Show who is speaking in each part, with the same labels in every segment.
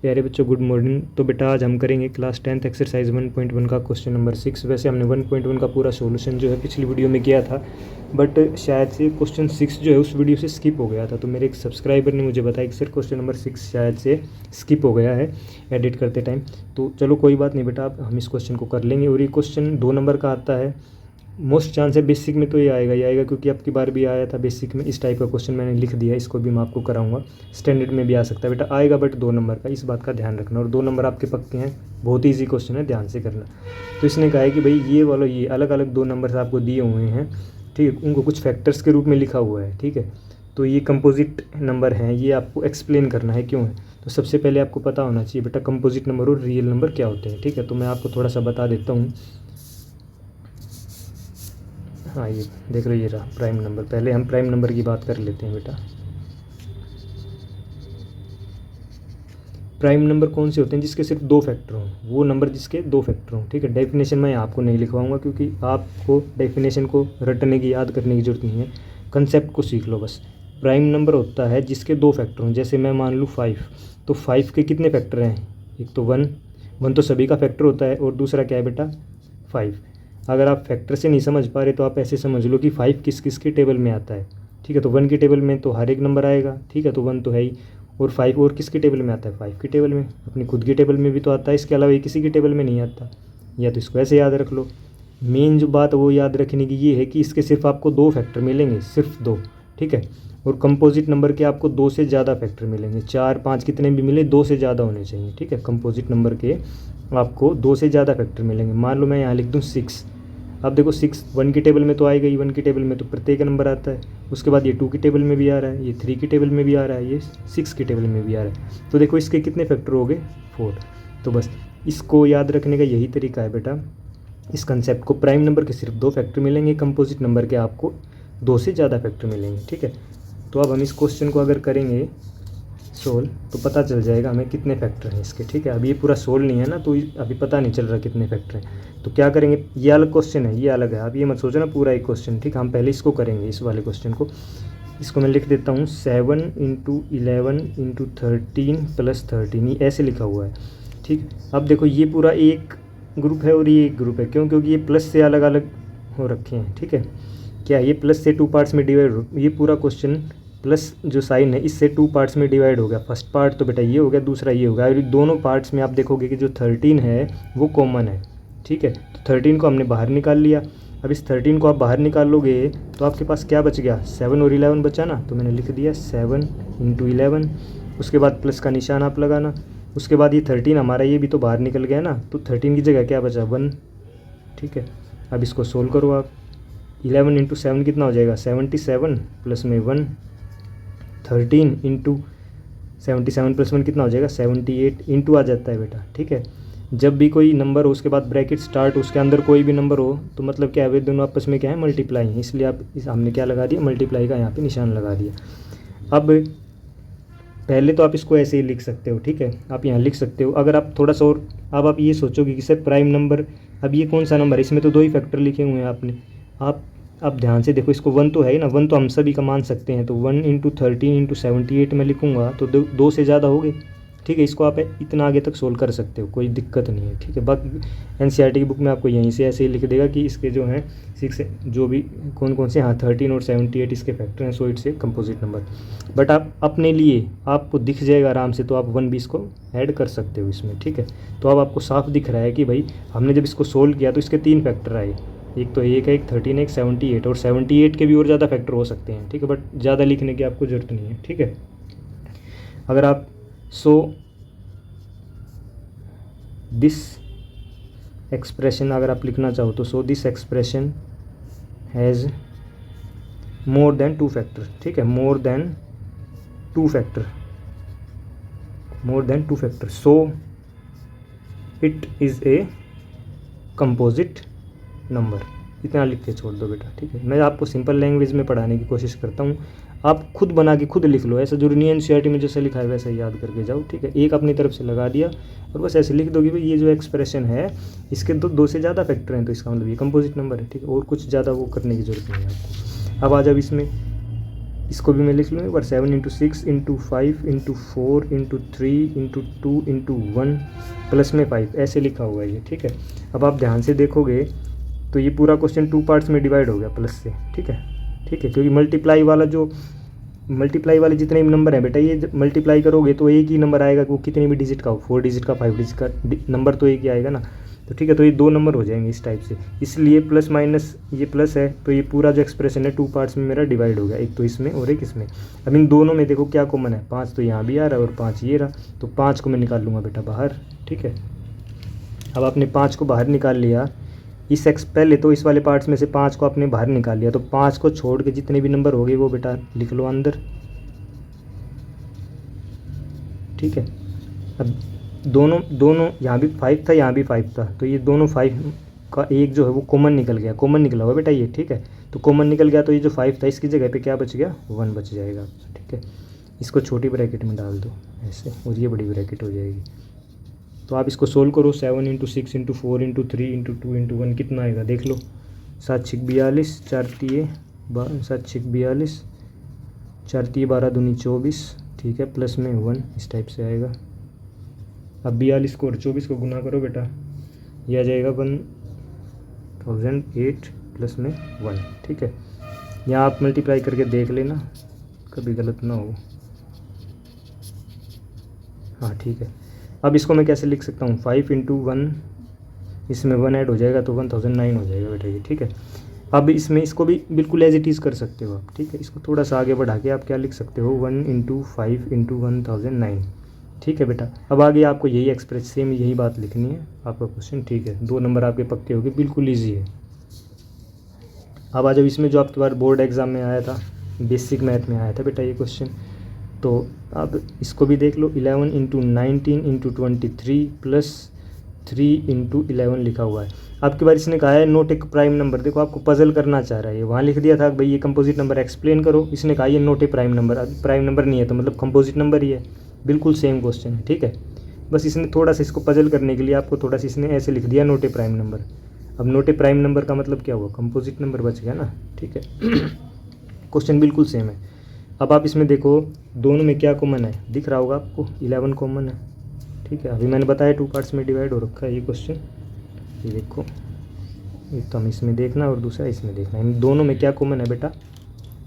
Speaker 1: प्यारे बच्चों good morning. तो बेटा आज हम करेंगे क्लास 10th एक्सरसाइज 1.1 का क्वेश्चन नंबर 6। वैसे हमने 1.1 का पूरा सॉल्यूशन जो है पिछली वीडियो में किया था, बट शायद से क्वेश्चन 6 जो है उस वीडियो से स्किप हो गया था। तो मेरे एक सब्सक्राइबर ने मुझे बताया कि सर क्वेश्चन नंबर 6 शायद से स्किप हो गया है एडिट करते टाइम। तो चलो कोई बात नहीं बेटा, अब हम इस क्वेश्चन को कर लेंगे। और ये क्वेश्चन 2 नंबर का आता है। मोस्ट चांस है बेसिक में तो ये आएगा ही आएगा, क्योंकि अब की बार भी आया था बेसिक में। इस टाइप का क्वेश्चन मैंने लिख दिया, इसको भी मैं आपको कराऊंगा। स्टैंडर्ड में भी आ सकता है बेटा, आएगा बट 2 नंबर का, इस बात का ध्यान रखना। और 2 नंबर आपके पक्के हैं, बहुत ईजी क्वेश्चन है, ध्यान से करना। तो इसने कहा है कि भाई ये वाला ये अलग अलग 2 नंबर आपको दिए हुए हैं, ठीक है, उनको कुछ फैक्टर्स के रूप में लिखा हुआ है, ठीक है। तो ये कंपोजिट नंबर हैं, ये आपको एक्सप्लेन करना है क्यों है। तो सबसे पहले आपको पता होना चाहिए बेटा कंपोजिट नंबर और रियल नंबर क्या होते हैं, ठीक है। तो मैं आपको थोड़ा सा बता देता हूँ। हाँ ये देख लो, ये रहा प्राइम नंबर। पहले हम प्राइम नंबर की बात कर लेते हैं बेटा। प्राइम नंबर कौन से होते हैं? जिसके सिर्फ 2 फैक्टर हों, वो नंबर जिसके 2 फैक्टर हों, ठीक है। डेफिनेशन मैं आपको नहीं लिखवाऊंगा, क्योंकि आपको डेफिनेशन को रटने की याद करने की जरूरत नहीं है, कंसेप्ट को सीख लो बस। प्राइम नंबर होता है जिसके 2 फैक्टर हों। जैसे मैं मान लूँ 5, तो 5 के कितने फैक्टर हैं? एक तो 1 तो सभी का फैक्टर होता है, और दूसरा क्या है बेटा 5। अगर आप फैक्टर से नहीं समझ पा रहे तो आप ऐसे समझ लो कि 5 किस किस के टेबल में आता है, ठीक है। तो 1 की टेबल में तो हर एक नंबर आएगा, ठीक है, तो 1 तो है ही। और 5 और किसकी टेबल में आता है? 5 की टेबल में, अपनी खुद की टेबल में भी तो आता है, इसके अलावा ये किसी की टेबल में नहीं आता। या तो इसको ऐसे याद रख लो। मेन जो बात वो याद रखने की ये है कि इसके सिर्फ आपको 2 फैक्टर मिलेंगे, सिर्फ 2, ठीक है। और कंपोजिट नंबर के आपको 2 से ज़्यादा फैक्टर मिलेंगे, 4 5 कितने भी मिले, 2 से ज़्यादा होने चाहिए, ठीक है। कंपोजिट नंबर के आपको 2 से ज़्यादा फैक्टर मिलेंगे। मान लो मैं यहाँ लिख दूँ 6। अब देखो 6 1 की टेबल में तो आएगा ही, 1 की टेबल में तो प्रत्येक नंबर आता है। उसके बाद ये 2 की टेबल में भी आ रहा है, ये 3 की टेबल में भी आ रहा है, ये 6 की टेबल में भी आ रहा है। तो देखो इसके कितने फैक्टर हो गए? 4। तो बस इसको याद रखने का यही तरीका है बेटा, इस कंसेप्ट को। प्राइम नंबर के सिर्फ 2 फैक्टर मिलेंगे, कंपोजिट नंबर के आपको 2 से ज़्यादा फैक्टर मिलेंगे, ठीक है। तो अब हम इस क्वेश्चन को अगर करेंगे सोल्व, तो पता चल जाएगा हमें कितने फैक्टर हैं इसके, ठीक है। अभी ये पूरा सोल्व नहीं है ना, तो अभी पता नहीं चल रहा कितने फैक्टर हैं। तो क्या करेंगे, ये अलग क्वेश्चन है, ये अलग है। आप ये मत सोचो ना पूरा एक क्वेश्चन, ठीक है। हम पहले इसको करेंगे, इस वाले क्वेश्चन को। इसको मैं लिख देता हूँ 7 × 11 × 13 + 13, ये ऐसे लिखा हुआ है, ठीक। अब देखो ये पूरा एक ग्रुप है और ये एक ग्रुप है, क्यों? क्योंकि ये प्लस से अलग अलग हो रखे हैं, ठीक है। क्या ये प्लस से 2 पार्ट्स में डिवाइड हो, ये पूरा क्वेश्चन प्लस जो साइन है इससे 2 पार्ट्स में डिवाइड हो गया। फर्स्ट पार्ट तो बेटा ये हो गया, दूसरा ये हो गया। और दोनों पार्ट्स में आप देखोगे कि जो 13 है वो कॉमन है, ठीक है। तो 13 को हमने बाहर निकाल लिया। अब इस 13 को आप बाहर निकाल लोगे तो आपके पास क्या बच गया? 7 और 11 बचा ना, तो मैंने लिख दिया 7 × 11। उसके बाद प्लस का निशान आप लगाना। उसके बाद ये 13 हमारा ये भी तो बाहर निकल गया ना, तो 13 की जगह क्या बचा? 1, ठीक है। अब इसको सोल्व करो आप। 11 × 7 कितना हो जाएगा? 77 प्लस में 1। 13 × 77 + 1 कितना हो जाएगा? 78 इंटू आ जाता है बेटा, ठीक है। जब भी कोई नंबर हो उसके बाद ब्रैकेट स्टार्ट, उसके अंदर कोई भी नंबर हो तो मतलब क्या है, वे दोनों आपस में क्या है? मल्टीप्लाई है। इसलिए आप हमने क्या लगा दिया? मल्टीप्लाई का यहाँ पे निशान लगा दिया। अब पहले तो आप इसको ऐसे ही लिख सकते हो, ठीक है, आप यहाँ लिख सकते हो। अगर आप थोड़ा सा और अब आप ये सोचोगे कि सर प्राइम नंबर, अब ये कौन सा नंबर है? इसमें तो 2 ही फैक्टर लिखे हुए हैं आपने। आप अब ध्यान से देखो, इसको 1 तो है ही ना, 1 तो हम सभी का मान सकते हैं। तो 1 × 13 × 78 में लिखूंगा तो 2 से ज़्यादा हो गए, ठीक है। इसको आप इतना आगे तक सोल्व कर सकते हो, कोई दिक्कत नहीं है, ठीक है। बाकी एनसीईआरटी की बुक में आपको यहीं से ऐसे ही लिख देगा कि इसके जो हैं 6 जो भी कौन कौन से, हाँ 13 और 78 इसके फैक्टर हैं, so it's a composite number. But आप अपने लिए आपको दिख जाएगा आराम से, तो आप 1 भी इसको ऐड कर सकते हो इसमें, ठीक है। तो अब आपको साफ दिख रहा है कि भाई हमने जब इसको सोल्व किया तो इसके 3 फैक्टर आए। एक तो एक है, एक 13 है, एक 78, और 78 के भी और ज़्यादा फैक्टर हो सकते हैं, ठीक है। बट ज़्यादा लिखने की आपको ज़रूरत नहीं है, ठीक है। अगर आप दिस एक्सप्रेशन अगर आप लिखना चाहो तो this expression has more than 2 factor, ठीक है। More than 2 factor, more than 2 factor, so it is a composite number. इतना लिख के छोड़ दो बेटा, ठीक है। मैं आपको सिंपल लैंग्वेज में पढ़ाने की कोशिश करता हूँ, आप खुद बना के खुद लिख लो। ऐसा जरूरी नहीं है एनसीईआरटी में जैसा लिखा है वैसा ही याद करके जाओ, ठीक है। एक अपनी तरफ से लगा दिया और बस ऐसे लिख दो कि भाई ये जो एक्सप्रेशन है इसके 2 से ज़्यादा फैक्टर हैं, तो इसका मतलब ये कंपोजिट नंबर है, ठीक है। और कुछ ज़्यादा वो करने की जरूरत नहीं है आपको। अब आ जाओ इसमें, इसको भी मैं लिख लूँ एक बार, 7 into 6 into 5 into 4 into 3 into 2 into 1 plus में 5, ऐसे लिखा हुआ है ये, ठीक है। अब आप ध्यान से देखोगे तो ये पूरा क्वेश्चन 2 पार्ट्स में डिवाइड हो गया प्लस से, ठीक है, ठीक है, क्योंकि मल्टीप्लाई वाले जितने भी नंबर हैं बेटा, ये मल्टीप्लाई करोगे तो एक ही नंबर आएगा, वो कितने भी डिजिट का हो, 4 डिजिट का 5 डिजिट का नंबर तो एक ही आएगा ना, तो ठीक है, तो ये 2 नंबर हो जाएंगे इस टाइप से, इसलिए प्लस माइनस ये प्लस है, तो ये पूरा जो एक्सप्रेशन है 2 पार्ट्स में मेरा डिवाइड हो गया, एक तो इसमें और एक इसमें। अब इन दोनों में देखो क्या कॉमन है, 5 तो यहाँ भी आ रहा है और 5 ये रहा, तो 5 को मैं निकाल लूँगा बेटा बाहर, ठीक है। अब आपने 5 को बाहर निकाल लिया, पहले तो इस वाले पार्ट्स में से 5 को आपने बाहर निकाल लिया, तो 5 को छोड़ के जितने भी नंबर हो गए वो बेटा लिख लो अंदर, ठीक है। अब दोनों यहाँ भी 5 था, यहाँ भी 5 था, तो ये दोनों 5 का एक जो है वो कॉमन निकल गया, कॉमन निकला हुआ बेटा ये, ठीक है। तो कॉमन निकल गया तो ये जो 5 था इसकी जगह पे क्या बच गया, 1 बच जाएगा, ठीक है। इसको छोटी ब्रैकेट में डाल दो ऐसे, और ये बड़ी ब्रैकेट हो जाएगी। तो आप इसको सोल्व करो, 7 into 6 into 4 into 3 into 2 into 1 कितना आएगा देख लो, 7 6 42, 4 3 7 6 42, 4 3 12 दूनी 24, ठीक है, प्लस में 1 इस टाइप से आएगा। अब 42 को और 24 को गुना करो बेटा, यह आ जाएगा 1008 प्लस में 1, ठीक है। यहाँ आप मल्टीप्लाई करके देख लेना कभी गलत ना हो, हाँ ठीक है। अब इसको मैं कैसे लिख सकता हूँ, 5 इंटू 1, इसमें 1 ऐड हो जाएगा तो 1009 हो जाएगा बेटा ये, ठीक है। अब इसमें इसको भी बिल्कुल एज इट इज़ कर सकते हो आप, ठीक है। इसको थोड़ा सा आगे बढ़ा के आप क्या लिख सकते हो, 1 इंटू 5 इंटू 1009, ठीक है बेटा। अब आगे आपको यही एक्सप्रेस सेम यही बात लिखनी है आपका क्वेश्चन, ठीक है। 2 नंबर आपके पक्के हो गए, बिल्कुल ईजी है। अब आ जाओ इसमें जो आपके बार बोर्ड एग्ज़ाम में आया था, बेसिक मैथ में आया था बेटा ये क्वेश्चन, तो अब इसको भी देख लो, 11 इंटू 19 इंटू 23 प्लस 3 इंटू 11 लिखा हुआ है। आपकी बार इसने कहा है नोट एक प्राइम नंबर, देखो आपको पजल करना चाह रहा है, वहाँ लिख दिया था भाई ये कंपोजिट नंबर एक्सप्लेन करो, इसने कहा ये नोट ए प्राइम नंबर, अब प्राइम नंबर नहीं है तो मतलब कंपोजिट नंबर ही है, बिल्कुल सेम क्वेश्चन है, ठीक है। बस इसने थोड़ा सा इसको पजल करने के लिए आपको थोड़ा सा इसने ऐसे लिख दिया नोट ए प्राइम नंबर। अब नोट ए प्राइम नंबर का मतलब क्या हुआ, कंपोजिट नंबर बच गया ना, ठीक है। क्वेश्चन बिल्कुल सेम है। अब आप इसमें देखो दोनों में क्या कॉमन है, दिख रहा होगा आपको, 11 कॉमन है, ठीक है। अभी मैंने बताया 2 पार्ट्स में डिवाइड हो रखा है ये क्वेश्चन, ये देखो, एक तो हम इसमें देखना और दूसरा इसमें देखना, इन दोनों में क्या कॉमन है बेटा,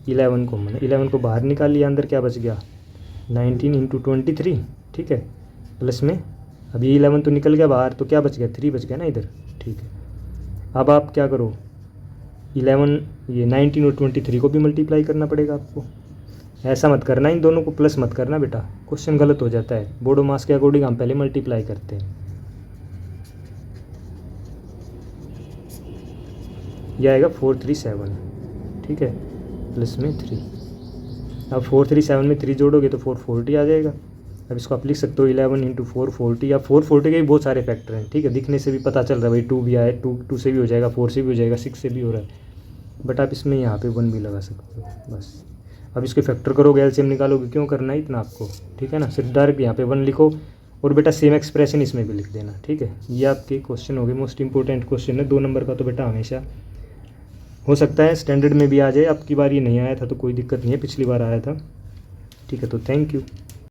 Speaker 1: 11 कॉमन है। 11 को बाहर निकाल लिया, अंदर क्या बच गया, 19 इंटू 23, ठीक है, प्लस में अब ये 11 तो निकल गया बाहर, तो क्या बच गया, 3 बच गया ना इधर, ठीक है। अब आप क्या करो, 11 ये 19 और 23 को भी मल्टीप्लाई करना पड़ेगा आपको, ऐसा मत करना इन दोनों को प्लस मत करना बेटा, क्वेश्चन गलत हो जाता है। बोर्डो मास के अकॉर्डिंग हम पहले मल्टीप्लाई करते हैं, यह आएगा 437, ठीक है, प्लस में 3। अब 437 में 3 जोड़ोगे तो 440 आ जाएगा। अब इसको आप लिख सकते हो 11 इंटू 440, या 440 के भी बहुत सारे फैक्टर हैं, ठीक है, दिखने से भी पता चल रहा है भाई 2 भी आए, 2 से भी हो जाएगा, 4 से भी हो जाएगा, 6 से भी हो रहा है, बट आप इसमें यहाँ पे 1 भी लगा सकते हो बस। अब इसके फैक्टर करोगे, एलसीएम निकालोगे, क्यों करना है इतना आपको, ठीक है ना, सिर्फ डायरेक्ट यहाँ पे 1 लिखो और बेटा सेम एक्सप्रेशन इसमें भी लिख देना, ठीक है। ये आपके क्वेश्चन हो गए, मोस्ट इंपॉर्टेंट क्वेश्चन है 2 नंबर का, तो बेटा हमेशा हो सकता है स्टैंडर्ड में भी आ जाए, आपकी बार ये नहीं आया था तो कोई दिक्कत नहीं है, पिछली बार आया था, ठीक है। तो थैंक यू।